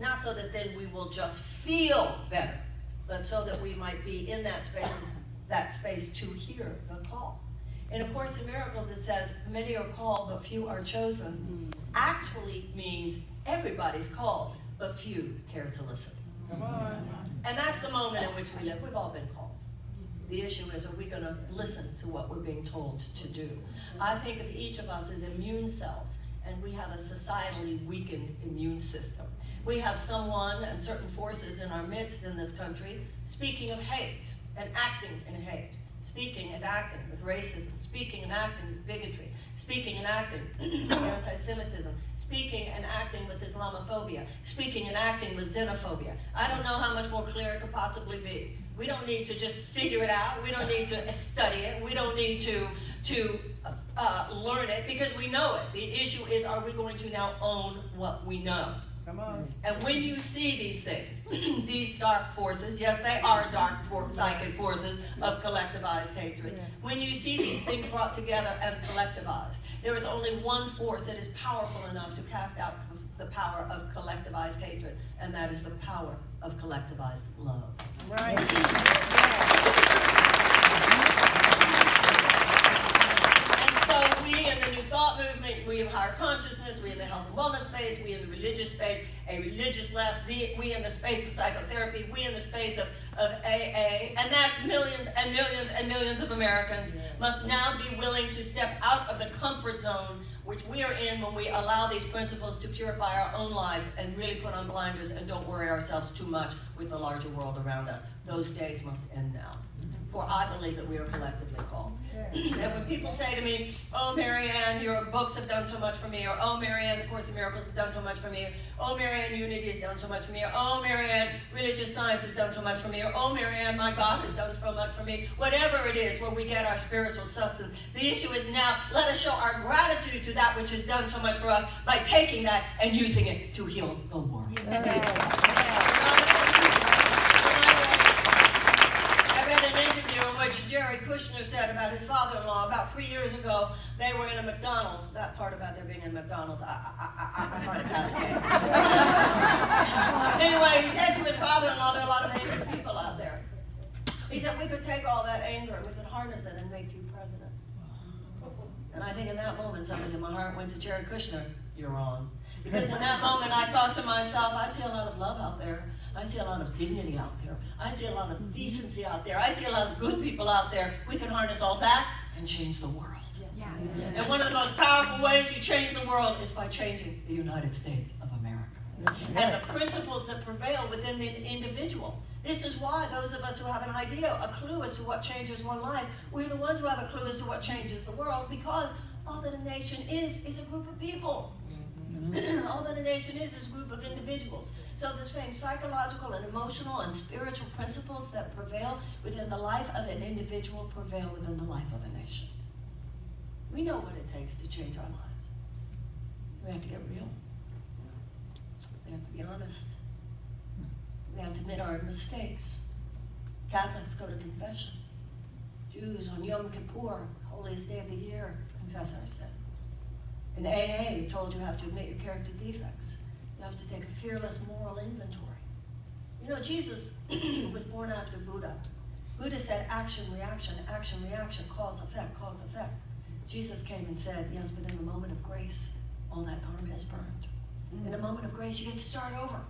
Not so that then we will just feel better, but so that we might be in that space to hear the call. In A Course in Miracles, it says, many are called, but few are chosen. Actually means everybody's called, but few care to listen. Come on. And that's the moment in which we live. We've all been called. The issue is, are we going to listen to what we're being told to do? I think of each of us as immune cells, and we have a societally weakened immune system. We have someone and certain forces in our midst in this country speaking of hate and acting in hate, speaking and acting with racism, speaking and acting with bigotry, speaking and acting with anti-Semitism, speaking and acting with Islamophobia, speaking and acting with xenophobia. I don't know how much more clear it could possibly be. We don't need to just figure it out. We don't need to study it. We don't need to learn it, because we know it. The issue is, are we going to now own what we know? Come on. And when you see these things, these dark forces, yes, they are dark psychic forces of collectivized hatred. When you see these things brought together and collectivized, there is only one force that is powerful enough to cast out the power of collectivized hatred, and that is the power of collectivized love. Right. And so we in the New Thought movement, we in higher consciousness, we in the health and wellness space, we in the religious space, a religious left, we in the space of psychotherapy, we in the space of AA, and that's millions and millions and millions of Americans must now be willing to step out of the comfort zone which we are in when we allow these principles to purify our own lives and really put on blinders and don't worry ourselves too much with the larger world around us. Those days must end now. For I believe that we are collectively called. And when people say to me, oh, Marianne, your books have done so much for me, or oh, Marianne, the Course in Miracles has done so much for me, or oh, Marianne, Unity has done so much for me, or oh, Marianne, religious science has done so much for me, or oh, Marianne, my God has done so much for me, whatever it is where we get our spiritual sustenance. The issue is now, let us show our gratitude to that which has done so much for us by taking that and using it to heal the world. Which Jerry Kushner said about his father-in-law about 3 years ago. They were in a McDonald's. That part about there being in McDonald's, I find it fascinating. Anyway, he said to his father-in-law, there are a lot of angry people out there. He said, we could take all that anger and we could harness it and make you president. And I think in that moment, something in my heart went to Jerry Kushner, you're on. Because in that moment, I thought to myself, I see a lot of love out there. I see a lot of dignity out there. I see a lot of decency out there. I see a lot of good people out there. We can harness all that and change the world. And one of the most powerful ways you change the world is by changing the United States of America. And the principles that prevail within the individual. This is why those of us who have an idea, a clue as to what changes one life, we're the ones who have a clue as to what changes the world, because all that a nation is a group of people. All that a nation is a group of individuals. So the same psychological and emotional and spiritual principles that prevail within the life of an individual prevail within the life of a nation. We know what it takes to change our lives. We have to get real. We have to be honest. We have to admit our mistakes. Catholics go to confession. Jews on Yom Kippur, holiest day of the year, confess our sin. In AA, we're told you have to admit your character defects. You have to take a fearless moral inventory. You know, Jesus was born after Buddha. Buddha said action, reaction, cause, effect, cause, effect. Jesus came and said, yes, but in a moment of grace, all that karma is burned. In a moment of grace, you get to start over.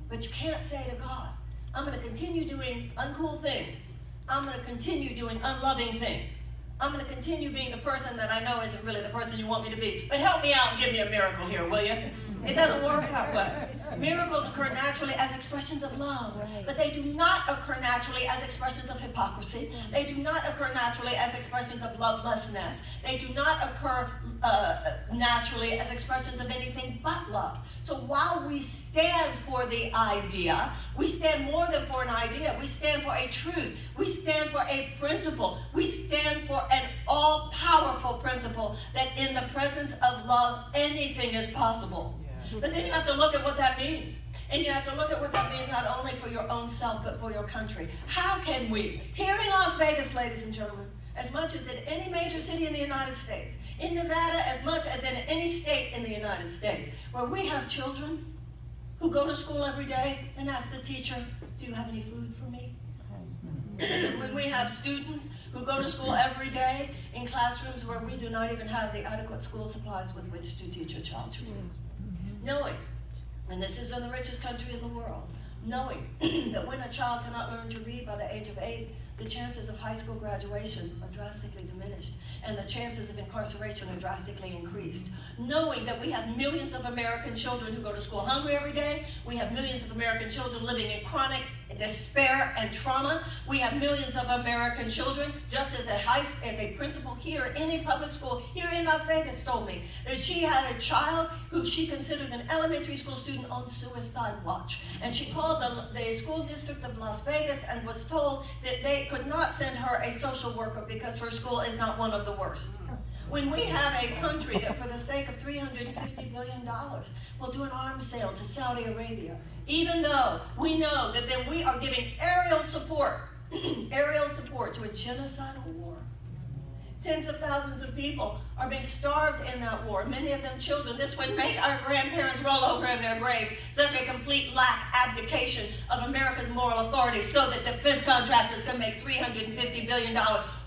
But you can't say to God, I'm going to continue doing uncool things. I'm going to continue doing unloving things. I'm going to continue being the person that I know isn't really the person you want me to be. But help me out and give me a miracle here, will you? It doesn't work that way. Miracles occur naturally as expressions of love, but they do not occur naturally as expressions of hypocrisy. They do not occur naturally as expressions of lovelessness. They do not occur naturally as expressions of anything but love. So while we stand for the idea, we stand more than for an idea. We stand for a truth. We stand for a principle. We stand for an all-powerful principle that in the presence of love, anything is possible. But then you have to look at what that means. And you have to look at what that means not only for your own self, but for your country. How can we, here in Las Vegas, ladies and gentlemen, as much as in any major city in the United States, in Nevada as much as in any state in the United States, where we have children who go to school every day and ask the teacher, do you have any food for me? When we have students who go to school every day in classrooms where we do not even have the adequate school supplies with which to teach a child to read. Knowing, and this is in the richest country in the world, knowing that when a child cannot learn to read by the age of 8, the chances of high school graduation are drastically diminished, and the chances of incarceration are drastically increased. Knowing that we have millions of American children who go to school hungry every day, we have millions of American children living in chronic despair and trauma. We have millions of American children, just as a principal here in a public school here in Las Vegas told me that she had a child who she considered an elementary school student on suicide watch. And she called the school district of Las Vegas and was told that they could not send her a social worker because her school is not one of the worst. When we have a country that for the sake of $350 billion will do an arms sale to Saudi Arabia, even though we know that then we are giving aerial support to a genocidal war. Tens of thousands of people are being starved in that war, many of them children. This would make our grandparents roll over in their graves. Such a complete abdication of America's moral authority so that defense contractors can make $350 billion.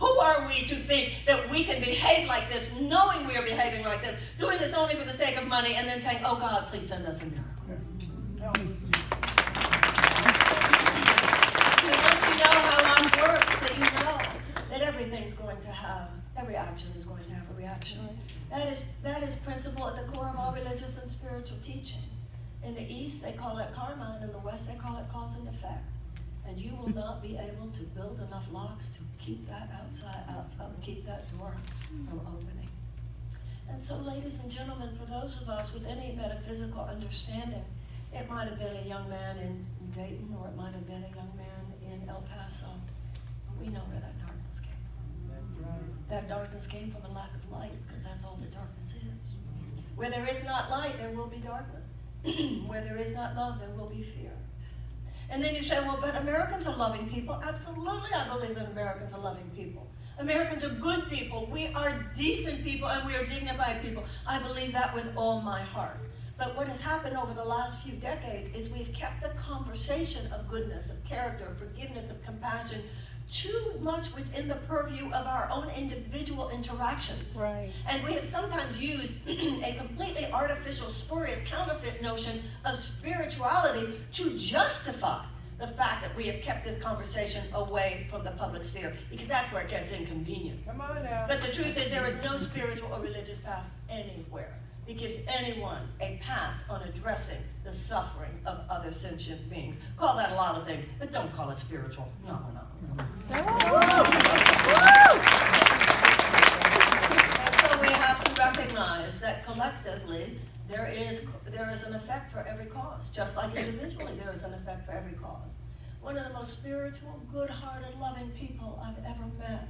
Who are we to think that we can behave like this, knowing we are behaving like this, doing this only for the sake of money, and then saying, oh God, please send us a miracle. Once you know how life works, that you know that every action is going to have a reaction. That is principle at the core of all religious and spiritual teaching. In the East, they call it karma, and in the West, they call it cause and effect. And you will not be able to build enough locks to keep that keep that door from opening. And so, ladies and gentlemen, for those of us with any metaphysical understanding, it might have been a young man in Dayton, or it might have been a young man in El Paso. We know where that darkness came from. That's right. That darkness came from a lack of light, because that's all that darkness is. Where there is not light, there will be darkness. Where there is not love, there will be fear. And then you say, well, but Americans are loving people. Absolutely, I believe that Americans are loving people. Americans are good people. We are decent people, and we are dignified people. I believe that with all my heart. But what has happened over the last few decades is we've kept the conversation of goodness, of character, of forgiveness, of compassion, too much within the purview of our own individual interactions. Right. And we have sometimes used a completely artificial, spurious, counterfeit notion of spirituality to justify the fact that we have kept this conversation away from the public sphere, because that's where it gets inconvenient. Come on now. But the truth is, there is no spiritual or religious path anywhere that gives anyone a pass on addressing the suffering of other sentient beings. Call that a lot of things, but don't call it spiritual. No. And so we have to recognize that collectively there is an effect for every cause, just like individually there is an effect for every cause. One of the most spiritual, good-hearted, loving people I've ever met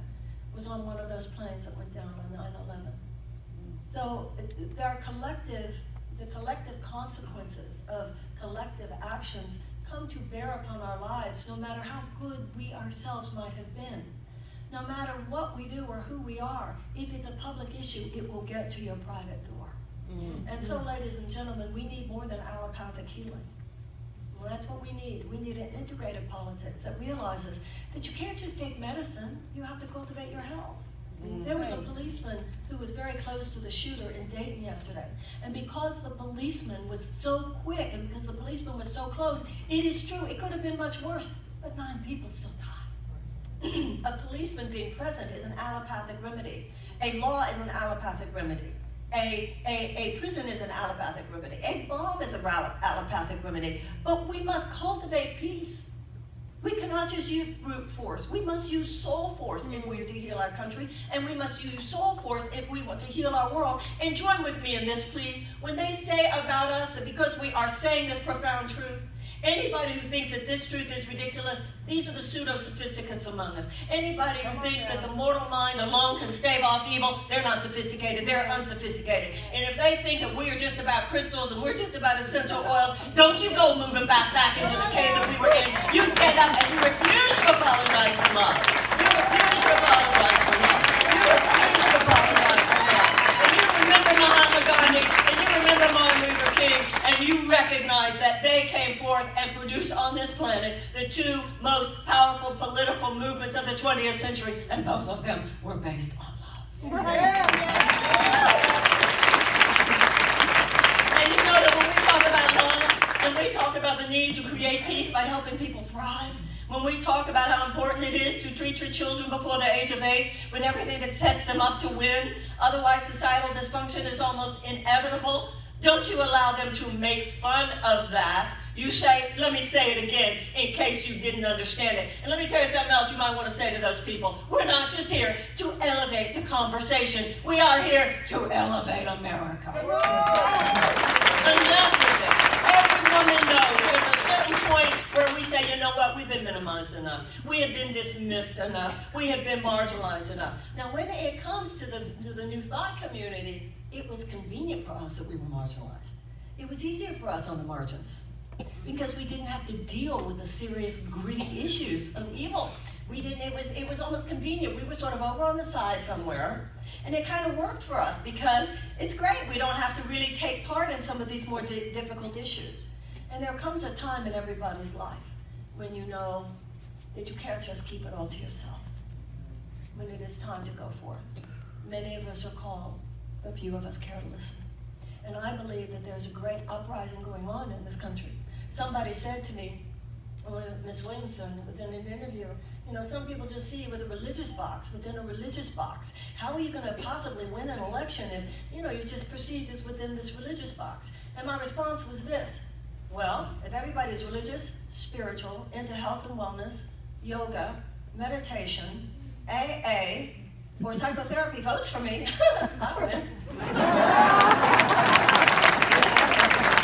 was on one of those planes that went down on 9/11. So the collective consequences of collective actions come to bear upon our lives, no matter how good we ourselves might have been. No matter what we do or who we are, if it's a public issue, it will get to your private door. Mm-hmm. And so, ladies and gentlemen, we need more than allopathic healing. Well, that's what we need. We need an integrated politics that realizes that you can't just take medicine, you have to cultivate your health. There was a policeman who was very close to the shooter in Dayton yesterday. And because the policeman was so quick and because the policeman was so close, it is true, it could have been much worse, but 9 people still died. A policeman being present is an allopathic remedy. A law is an allopathic remedy. A prison is an allopathic remedy. A bomb is an allopathic remedy. But we must cultivate peace. We cannot just use brute force. We must use soul force if we are to heal our country, and we must use soul force if we want to heal our world. And join with me in this, please. When they say about us that because we are saying this profound truth, anybody who thinks that this truth is ridiculous, these are the pseudo-sophisticates among us. Anybody who thinks that the mortal mind alone can stave off evil, they're not sophisticated, they're unsophisticated. And if they think that we are just about crystals and we're just about essential oils, don't you go moving back into the cave that we were in. You stand up and you refuse to apologize for love. You refuse to apologize for love. You refuse to apologize for love. And you remember Mahatma Gandhi, and you remember Martin Luther King. being, and you recognize that they came forth and produced on this planet the two most powerful political movements of the 20th century, and both of them were based on love. And you know that when we talk about love, when we talk about the need to create peace by helping people thrive, when we talk about how important it is to treat your children before the age of 8 with everything that sets them up to win, otherwise societal dysfunction is almost inevitable, don't you allow them to make fun of that. You say, let me say it again in case you didn't understand it. And let me tell you something else you might want to say to those people. We're not just here to elevate the conversation. We are here to elevate America. Enough with it. Every woman knows there's a certain point where we say, you know what, we've been minimized enough. We have been dismissed enough. We have been marginalized enough. Now, when it comes to the New Thought community, it was convenient for us that we were marginalized. It was easier for us on the margins because we didn't have to deal with the serious, gritty issues of evil. It was almost convenient. We were sort of over on the side somewhere, and it kind of worked for us because it's great. We don't have to really take part in some of these more difficult issues. And there comes a time in everybody's life when you know that you can't just keep it all to yourself, when it is time to go forth. Many of us are called, a few of us care to listen. And I believe that there's a great uprising going on in this country. Somebody said to me, Ms. Williamson, within an interview, you know, some people just see you with a religious box, within a religious box. How are you going to possibly win an election if, you know, you just proceed just within this religious box? And my response was this: well, if everybody's religious, spiritual, into health and wellness, yoga, meditation, AA, or psychotherapy votes for me, I win.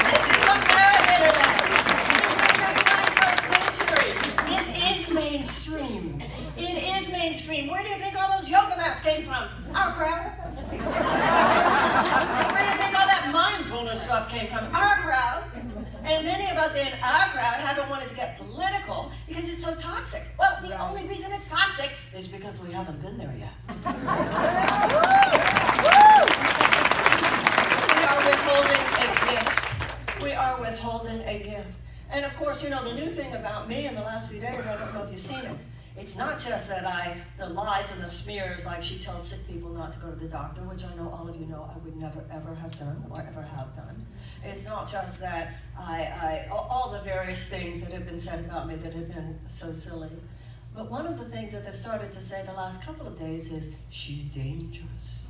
This is America today. This is the 21st century. This is mainstream. It is mainstream. Where do you think all those yoga mats came from? Our crowd. Where do you think all that mindfulness stuff came from? Our crowd. And many of us in our crowd haven't wanted to get political because it's so toxic. Well, the only reason it's toxic is because we haven't been there yet. We are withholding a gift. We are withholding a gift. And of course, you know, the new thing about me in the last few days, I don't know if you've seen it, it's not just that the lies and the smears, like she tells sick people not to go to the doctor, which I know all of you know I would never ever have done or ever have done. It's not just that all the various things that have been said about me that have been so silly. But one of the things that they've started to say the last couple of days is, she's dangerous.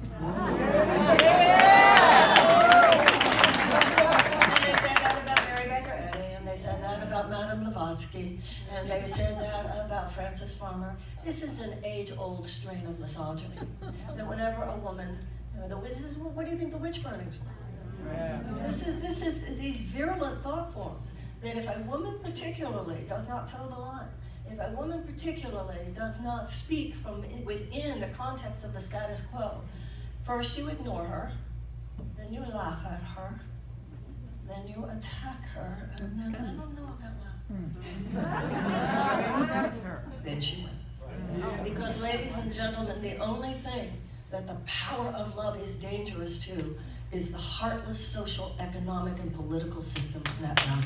They said that about Madame Blavatsky, and they said that about Frances Farmer. This is an age-old strain of misogyny. That whenever a woman, what do you think the witch burnings were? Yeah. This is these virulent thought forms. That if a woman particularly does not toe the line, if a woman particularly does not speak from within the context of the status quo, first you ignore her, then you laugh at her, then you attack her, and then I don't know about last. Then she wins. Because, ladies and gentlemen, the only thing that the power of love is dangerous to is the heartless social, economic, and political systems that now